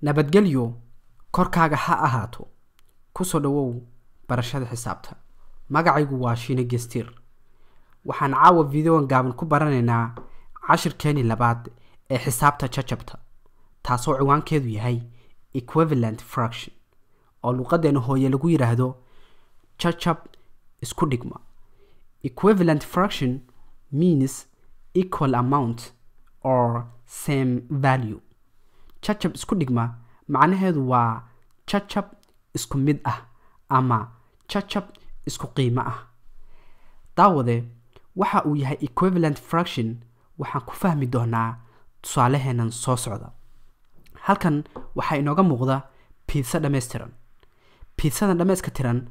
nabadgelyo korkaaga ha ahaato ku soo dhawow barashada xisaabta magacaygu waa Shiine Gestir waxaan caawa fiidiyowan gaaban ku baranaynaa cashirkeeni labaad ee xisaabta jajabta taasoo ciwaankeedu yahay equivalent fraction oo luqadeena hooye lagu yiraahdo jajab isku dhigma. Equivalent fraction means equal amount or same value. Jajab isku dhigma macnaheedu waa jajab isku mid ah ama jajab isku qiimo ah. Daawade waxa uu yahay equivalent fraction waxaan ku fahmi doonaa tusaaleheenan soo socda. Halkan waxa inooga muuqda pizza dhameystiran. Pizzadan dhameystiran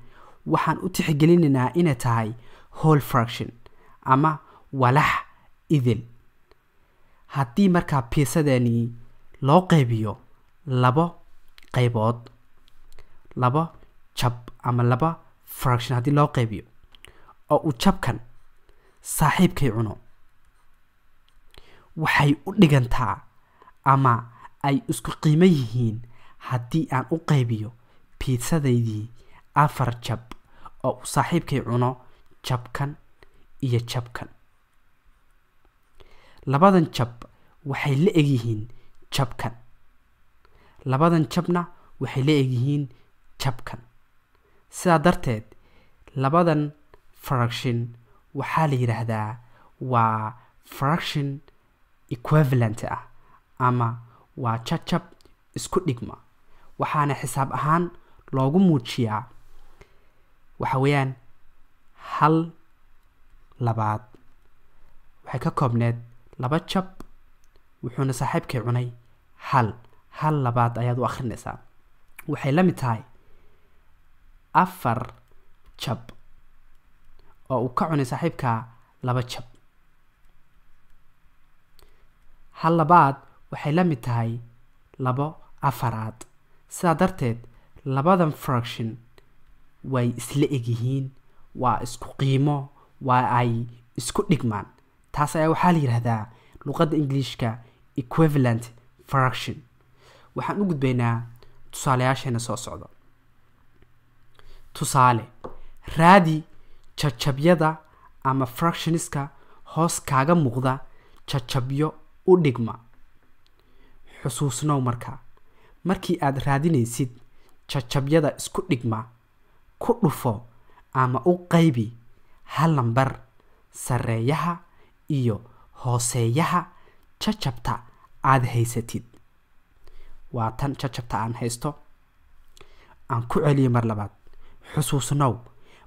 waxaan u tixgelinaynaa inay tahay whole fraction ama walax idil. Haddii markaa pizzadani loo qaybiyo labo qaybood, laba jab ama laba fraction haddii loo qaybiyo oo uu jabkan saaxiibkay cuno, waxay u dhigantaa ama ay isku qiimo yihiin haddii aan u qaybiyo pizzadaydii 4 jab oo uu saaxiibkay cuno jabkan iyo jabkan. Labadan jab waxay la eg yihiin jabkan, labadan jabna waxay la eg yihiin jabkan. sidaa darteed labadan fraction waxaa la yiraahdaa waa fraction equivalent ah ama waa jajab isku dhigma. waxaana xisaab ahaan loogu muujiyaa waxa weeyaan hal labaad waxay ka koobneed laba jab wuxuuna saaxiibkay cunay hal labaad ayaad u akhrinaysaa. waxay la mid tahay 4 jab oo uu ka cunay saaxiibka 2 jab. hal labaad waxay la mid tahay 2 afaraad. sidaa darteed labadan fraction way isla eg yihiin, waa isku qiimo, waa ay isku dhigmaan. taas ayaa waxaa la yiraahdaa luqadda Ingiriiska equivalent fraction. waxaan u gudbaynaa tusaalayaasheena soo socda. tusaale, raadi jajabyada ama fractionska hoos kaaga muuqda jajabyo u dhigma. xusuusnow markii aad raadinaysid jajabyada isku dhigma ku dhufo ama u qaybi hal lambar sareeyaha iyo hooseeyaha jajabta aad haysatid. waa tan jajabta aan haysto. aan ku celiyo mar labaad. xusuusnow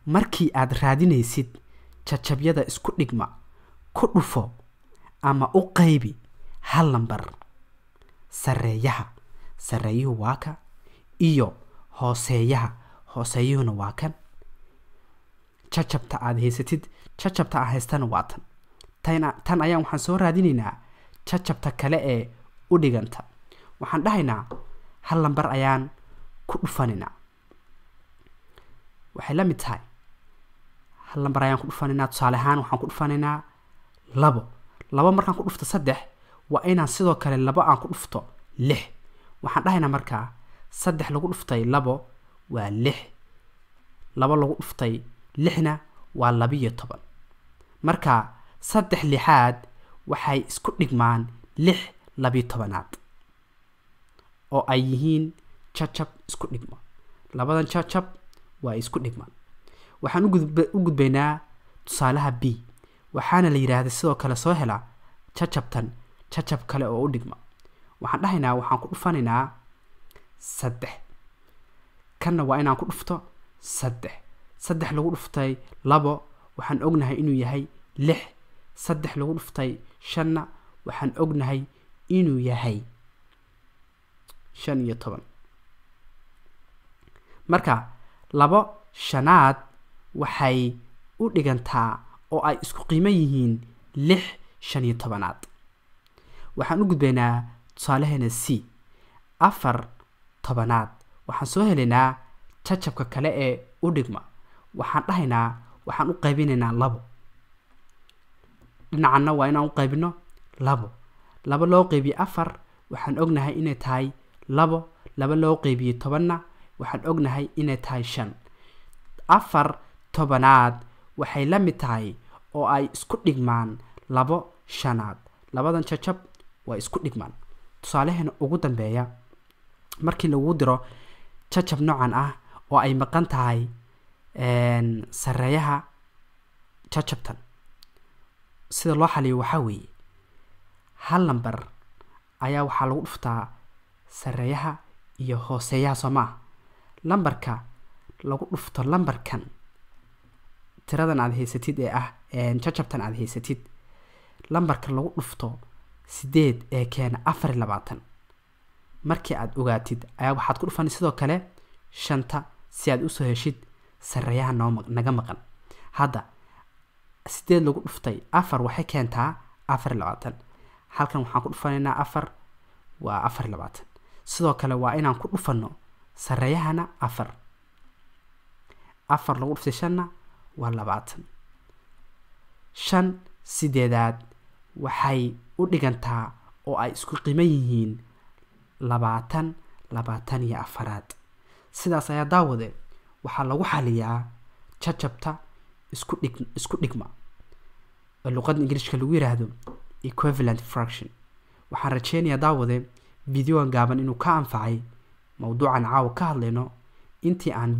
markii aad raadinaysid jajabyada isku dhigma ku dhufo ama u qaybi hal lambar sareeyaha, sareeyuhu waa ka, iyo hooseeyaha, hooseeyuhuna waa kan. jajabta aad haysatid, jajabta aan haystana waa tan ayaan waxaan soo raadinaynaa jajabta kale ee u dhiganta. waxaan dhahaynaa hal lambar ayaan ku dhufanaynaa. waxay la mid tahay hal lambar ayaan ku dhufanaynaa. tusaale ahaan waxaan ku dhufanaynaa 2 markaan ku dhufto 3 waa inaan sidoo kale 2 aan ku dhufto 6. waxaan dhahaynaa markaa 3 lagu dhuftay 2 waa 6, 2 lagu dhuftay 6na waa 12. marka 3 lixaad waxay isku dhigmaan 6 12aad oo ay yihiin jajab isku dhigma. labadan jajab waa isku dhigmaan. waxaan u gudbaynaa tusaalaha B. waxaana la yiraahdaa sidoo kale soo hela jajabtan jajab kale oo u dhigma. waxaan dhahaynaa waxaan ku dhufanaynaa 3 kanna waa inaan ku dhufto 3 lagu dhuftay 2 waxaan ognahay inuu yahay 6, 3 lagu dhuftay 5na waxaan ognahay inuu yahay 15. marka 2 shanaad waxay u dhigantaa oo ay isku qiimo yihiin 6 15aad. waxaan u gudbaynaa tusaalaheena C. 4 10aad waxaan soo helaynaa jajabka kale ee u dhigma. waxaan dhahaynaa waxaan u qaybinaynaa 2 dhinacana waa inaan u qaybino 2 loo qaybiyo 4 waxaan ognahay inay tahay 2 laba loo qeybiyo 10na waxaan ognahay inay tahay 5 4 tobanaad waxay la mid tahay oo ay isku dhigmaan 2 shanaad labadan jajab waa isku dhigmaan tusaalaheena ugu dambeeya markii lagu diro jajab noocan ah oo ay maqan tahay sareeyaha jajabtan sida loo xaliyo waxa weeye hal number ayaa waxa lagu dhuftaa sareeyaha iyo hooseeyaha Soomaa lambarka lagu dhufto lambarkan tiradan aad haysatid ee ah jajabtan aad haysatid lambarka lagu dhufto 8 ee keena 24 markii aad ogaatid ayaa waxaad ku dhufan sidoo kale 5 si aad u soo heshid sareeyaha naga maqan hadda 8 lagu dhuftay 4 waxay keentaa 24 halkan waxaan ku dhufanaynaa 4 waa 24 sidoo kale waa inaan ku dhufano sareeyahana 4 lagu dhuftay 5 waa 20 5 sideedaad waxay u dhigantaa oo ay isku qiiman yihiin 24 sidaas ayaa daawade waxaa lagu xaliyaa jajabta isku dhigma luqadda Ingiriiska lagu yiraahdo equivalent fraction waxaan rajeynayaa daawade videogan gaaban inuu ka anfacay mawduucan caawa ka hadlayno intii aan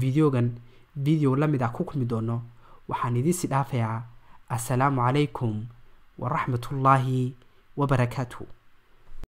video la mid ah ku kulmi doono waxaan idin si dhaafayaa assalaamu calaykum wa rahmatullaahi wa barakaatuh